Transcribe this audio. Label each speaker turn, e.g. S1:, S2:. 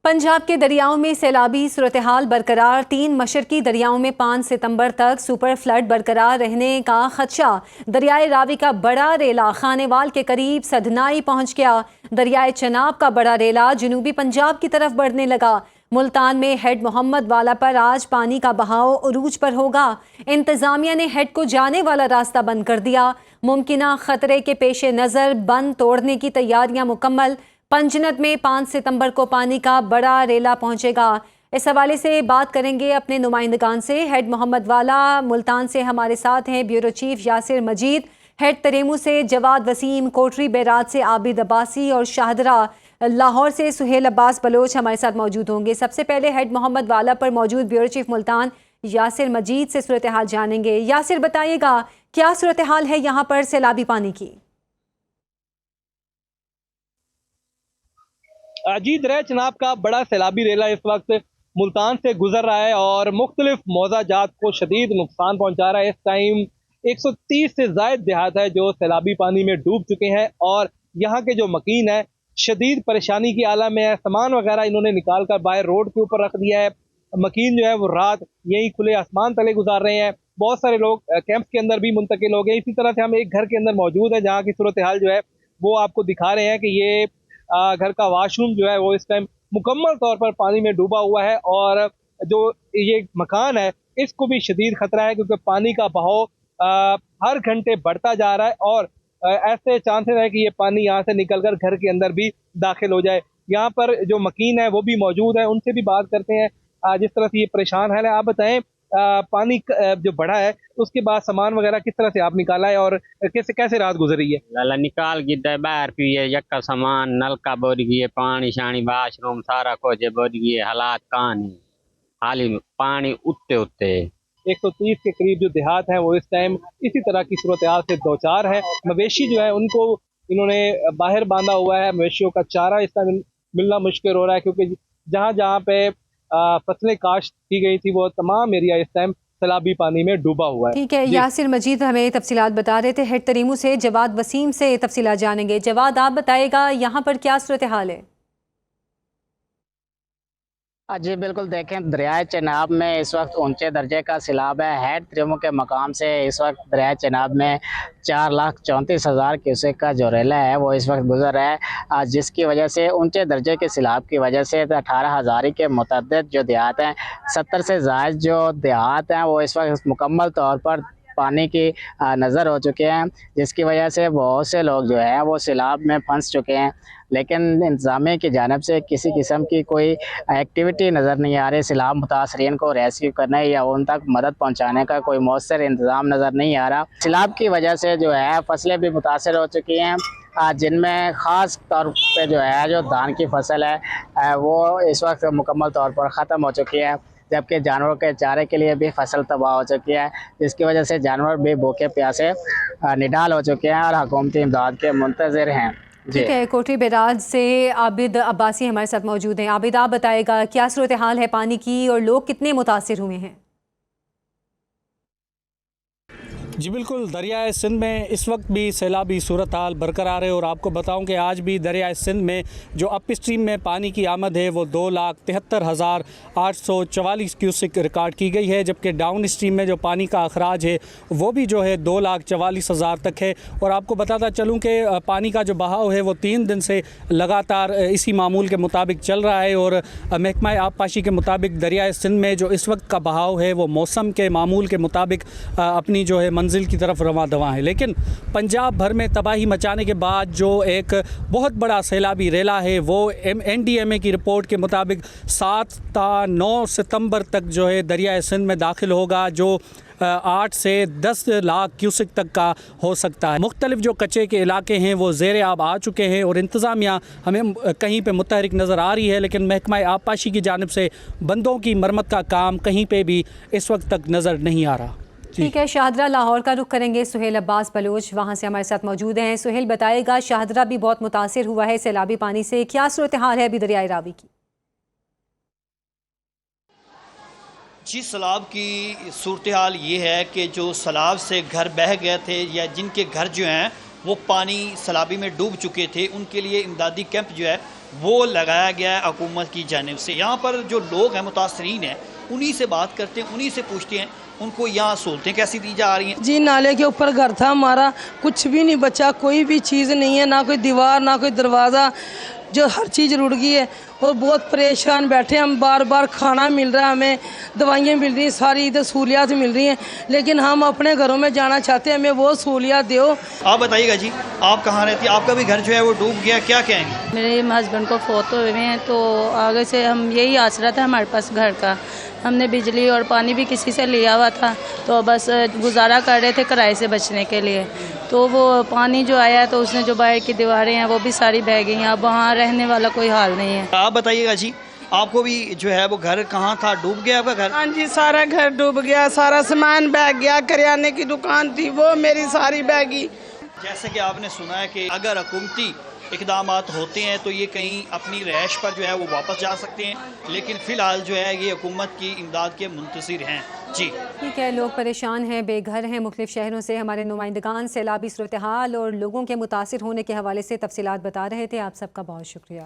S1: पंजाब के दरियाओं में सैलाबी सूरत हाल बरकरार। 3 मशरकी दरियाओं में 5 सितंबर तक सुपर फ्लड बरकरार रहने का खदशा। दरियाए रावी का बड़ा रेला खानेवाल के करीब सदनाई पहुंच गया। दरियाए चनाब का बड़ा रेला जनूबी पंजाब की तरफ बढ़ने लगा। मुल्तान में हेड मोहम्मद वाला पर आज पानी का बहाव उरूज पर होगा। इंतजामिया ने हेड को जाने वाला रास्ता बंद कर दिया। मुमकिना खतरे के पेश नज़र बंद तोड़ने की तैयारियां मुकम्मल। पंजनद में 5 सितंबर को पानी का बड़ा रेला पहुंचेगा। इस हवाले से बात करेंगे अपने नुमाइंदगान से। हेड मोहम्मद वाला मुल्तान से हमारे साथ हैं ब्यूरो चीफ यासिर मजीद, हेड तरेमू से जवाद वसीम, कोटरी बैराज से आबिद अब्बासी और शाहदरा लाहौर से सुहेल अब्बास बलोच हमारे साथ मौजूद होंगे। सबसे पहले हेड मोहम्मद वाला पर मौजूद ब्यूरो चीफ मुल्तान यासिर मजीद से सूरत हाल जानेंगे। यासिर, बताइएगा क्या सूरत हाल है यहाँ पर सैलाबी पानी की?
S2: जी, दरिया चनाब का बड़ा सैलाबी रेला इस वक्त मुल्तान से गुजर रहा है और मुख्तलिफ मौजाजात को शदीद नुकसान पहुंचा रहा है। इस टाइम 130 से ज़ायद देहात है जो सैलाबी पानी में डूब चुके हैं और यहाँ के जो मकीन है शदीद परेशानी की आलम में है। सामान वगैरह इन्होंने निकाल कर बाहर रोड के ऊपर रख दिया है। मकीन जो है वो रात यही खुले आसमान तले गुजार रहे हैं। बहुत सारे लोग कैंप्स के अंदर भी मुंतकिल हो गए। इसी तरह से हम एक घर के अंदर मौजूद है जहाँ की सूरत हाल जो है वो आपको दिखा रहे हैं कि ये घर का वाशरूम जो है वो इस टाइम मुकम्मल तौर पर पानी में डूबा हुआ है और जो ये मकान है इसको भी शदीद खतरा है क्योंकि पानी का बहाव हर घंटे बढ़ता जा रहा है और ऐसे चांसेस है कि ये पानी यहाँ से निकलकर घर के अंदर भी दाखिल हो जाए। यहाँ पर जो मकीन है वो भी मौजूद है, उनसे भी बात करते हैं जिस तरह से ये परेशान है। आप बताएं पानी जो बढ़ा है उसके बाद सामान वगैरह किस तरह से आप निकाला है और कैसे रात गुजरी है?
S3: लाला निकाल गिद्दा बाहर पिए यक्का सामान नलका बोर गए, पानी शानी वाशरूम सारा कुछ बोर गए। हालात कहानी हाली पानी उत्ते उत्ते
S2: 130 के करीब जो देहात है वो इस टाइम इसी तरह की सूरत हाल से दो चार है। मवेशी जो है उनको इन्होंने बाहर बांधा हुआ है। मवेशियों का चारा इस टाइम मिलना मुश्किल हो रहा है क्योंकि जहाँ जहाँ पे फसलें काश्त की गई थी वो तमाम एरिया इस टाइम सैलाबी पानी में डूबा हुआ है।
S1: ठीक है, यासिर मजीद हमें तफसीलात बता रहे थे। हेड तरीमू से जवाद वसीम से तफसीलात जानेंगे। जवाद, आप बताएगा यहाँ पर क्या सूरत हाल है?
S4: जी बिल्कुल, देखें दरियाए चनाब में इस वक्त ऊंचे दर्जे का सैलाब है। हेड तरीमू के मकाम से इस वक्त दरियाए चनाब में 4,34,000 क्यूसेक का जो रेला है वो इस वक्त गुजर रहा है, जिसकी वजह से ऊंचे दर्जे के सैलाब की वजह से 18,000 के मुतअद्दिद जो देहात हैं, 70 से ज़ायद जो देहात हैं वो इस वक्त मुकम्मल तौर पर पानी की नज़र हो चुके हैं, जिसकी वजह से बहुत से लोग जो है वो सैलाब में फंस चुके हैं। लेकिन इंतज़ामिया की जानिब से किसी किस्म की कोई एक्टिविटी नज़र नहीं आ रही। सैलाब मुतासरीन को रेस्क्यू करने या उन तक मदद पहुंचाने का कोई मौसर इंतज़ाम नज़र नहीं आ रहा। सैलाब की वजह से जो है फसलें भी मुतासर हो चुकी हैं, जिनमें ख़ास तौर पे जो है जो धान की फसल है वो इस वक्त मुकम्मल तौर पर ख़त्म हो चुकी है, जबकि जानवरों के चारे के लिए भी फसल तबाह हो चुकी है, जिसकी वजह से जानवर भी भूखे प्यासे निडाल हो चुके हैं और हुकूमती इमदाद के मुंतज़िर हैं।
S1: ठीक है, कोटरी बैराज से आबिद अब्बासी हमारे साथ मौजूद हैं। आबिद, आप बताएगा क्या सूरत हाल है पानी की और लोग कितने मुतासिर हुए हैं?
S5: जी बिल्कुल, दरियाए सिंध में इस वक्त भी सैलाबी सूरत हाल बरकरार है और आपको बताऊं कि आज भी दरियाए सिंध में जो अप स्ट्रीम में पानी की आमद है वो 2,73,844 क्यूसिक रिकॉर्ड की गई है, जबकि डाउन स्ट्रीम में जो पानी का अखराज है वो भी जो है 2,44,000 तक है। और आपको बताता चलूँ कि पानी का जो बहाव है वो 3 दिन से लगातार इसी मामूल के मुताबिक चल रहा है और महकमा आबपाशी के मुताबिक दरियाए सिंध में जो इस वक्त का बहाव है वो मौसम के मामूल के मुताबिक अपनी जो है मंजिल की तरफ रवां दवा है। लेकिन पंजाब भर में तबाही मचाने के बाद जो एक बहुत बड़ा सैलाबी रेला है वो NDMA की रिपोर्ट के मुताबिक 7 से 9 सितंबर तक जो है दरियाए सिंध में दाखिल होगा, जो 8 से 10 लाख क्यूसिक तक का हो सकता है। मुख्तलिफ जो कच्चे के इलाके हैं वो ज़ेर आब आ चुके हैं और इंतज़ामिया हमें कहीं पे मुतहरिक नज़र आ रही है, लेकिन महकमा आबपाशी की जानिब से बंदों की मरम्मत का काम कहीं पे भी इस वक्त तक नज़र नहीं आ रहा।
S1: ठीक है, शाहदरा लाहौर का रुख करेंगे। सुहेल अब्बास बलोच वहाँ से हमारे साथ मौजूद हैं। सुहेल, बताएगा शाहदरा भी बहुत मुतासिर हुआ है सैलाबी पानी से, क्या सूरत हाल है अभी दरियाए रावी की?
S6: जी, सैलाब की सूरत हाल ये है कि जो सैलाब से घर बह गए थे या जिनके घर जो हैं वो पानी सैलाबी में डूब चुके थे, उनके लिए इमदादी कैंप जो है वो लगाया गया है हुकूमत की जानिब से। यहाँ पर जो लोग हैं मुतासरीन हैं उन्हीं से बात करते हैं, उन्हीं से पूछते हैं उनको यहाँ सहूलतें कैसी दी जा रही हैं।
S7: जी नाले के ऊपर घर था हमारा, कुछ भी नहीं बचा, कोई भी चीज़ नहीं है, ना कोई दीवार ना कोई दरवाज़ा, जो हर चीज़ रुड़ गई है और बहुत परेशान बैठे हम। बार बार खाना मिल रहा है, हमें दवाइयाँ मिल रही हैं, सारी इधर सहूलियात मिल रही हैं, लेकिन हम अपने घरों में जाना चाहते हैं, हमें वो सहूलियात दो।
S6: आप बताइएगा जी, आप कहाँ रहती हैं? आपका भी घर जो है वो डूब गया, क्या कहेंगे?
S8: मेरे हस्बैंड को फौत हुए हैं, तो आगे से हम यही आसरा था हमारे पास घर का। हमने बिजली और पानी भी किसी से लिया हुआ था, तो बस गुजारा कर रहे थे किराए से बचने के लिए। तो वो पानी जो आया तो उसने जो बाहर की दीवारें हैं वो भी सारी बह गई हैं। अब वहाँ रहने वाला कोई हाल नहीं है।
S6: आप बताइएगा जी, आपको भी जो है वो घर कहाँ था, डूब गया आपका घर?
S7: हाँ जी, सारा घर डूब गया, सारा सामान बह गया, करियाने की दुकान थी वो मेरी सारी बह गई।
S6: जैसे कि आपने सुना है कि अगर हुकूमती इक़दामात होते हैं तो ये कहीं अपनी रहायश पर जो है वो वापस जा सकते हैं, लेकिन फ़िलहाल जो है ये हुकूमत की इमदाद के मुंतज़िर हैं। जी
S1: ठीक है, लोग परेशान हैं, बेघर हैं। मुख्तलिफ शहरों से हमारे नुमाइंदगान सैलाबी सूरत हाल और लोगों के मुतासिर होने के हवाले से तफसीलात बता रहे थे। आप सबका बहुत शुक्रिया।